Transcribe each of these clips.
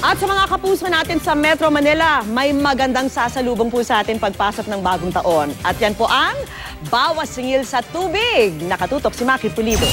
At sa mga kapuso natin sa Metro Manila, may magandang sasalubong po sa atin pagpasok ng bagong taon. At yan po ang Bawas Singil sa Tubig. Nakatutok si Maki Pulido.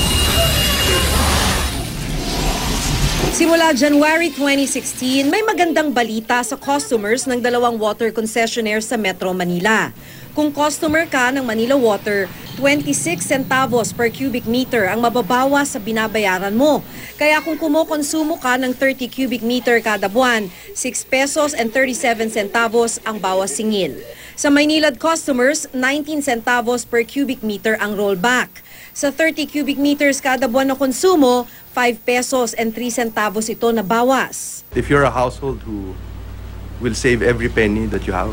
Simula January 2016, may magandang balita sa customers ng dalawang water concessionaire sa Metro Manila. Kung customer ka ng Manila Water, 26 centavos per cubic meter ang mababawas sa binabayaran mo. Kaya kung kumokonsumo ka ng 30 cubic meter kada buwan, 6 pesos and 37 centavos ang bawas singil. Sa Maynilad customers, 19 centavos per cubic meter ang rollback. Sa 30 cubic meters kada buwan na konsumo, 5 pesos and 3 centavos ito na bawas. If you're a household who will save every penny that you have,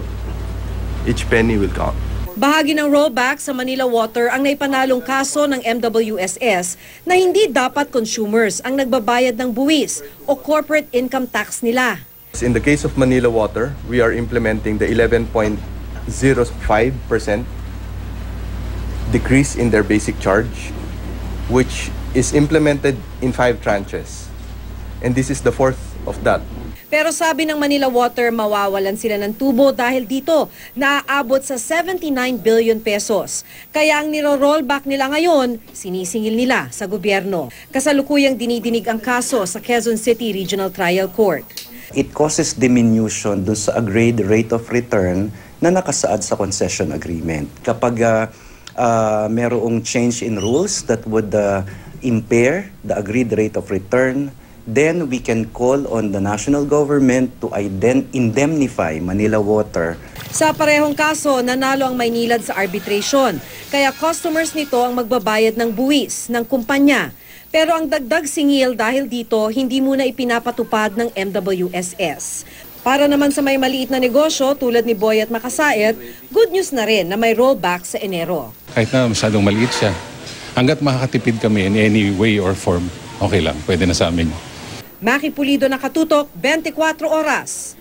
each penny will count. Bahagi ng rollback sa Manila Water ang naipanalong kaso ng MWSS na hindi dapat consumers ang nagbabayad ng buwis o corporate income tax nila. In the case of Manila Water, we are implementing the 11.05% decrease in their basic charge, which is implemented in 5 tranches. And this is the 4th of that. Pero sabi ng Manila Water, mawawalan sila ng tubo dahil dito naaabot sa 79 billion pesos. Kaya ang niro-rollback nila ngayon, sinisingil nila sa gobyerno. Kasalukuyang dinidinig ang kaso sa Quezon City Regional Trial Court. It causes diminution dun sa agreed rate of return na nakasaad sa concession agreement. Kapag merong change in rules that would impair the agreed rate of return, then we can call on the national government to indemnify Manila Water. Sa parehong kaso, nanalo ang Maynilad sa arbitration. Kaya customers nito ang magbabayad ng buwis ng kumpanya. Pero ang dagdag singil dahil dito, hindi muna ipinapatupad ng MWSS. Para naman sa may maliit na negosyo tulad ni Boy at Makasait, good news na rin na may rollback sa Enero. Kahit na masyadong maliit siya, hanggat makakatipid kami in any way or form, okay lang, pwede na sa amin. Maki Pulido, Nakatutok, 24 Oras.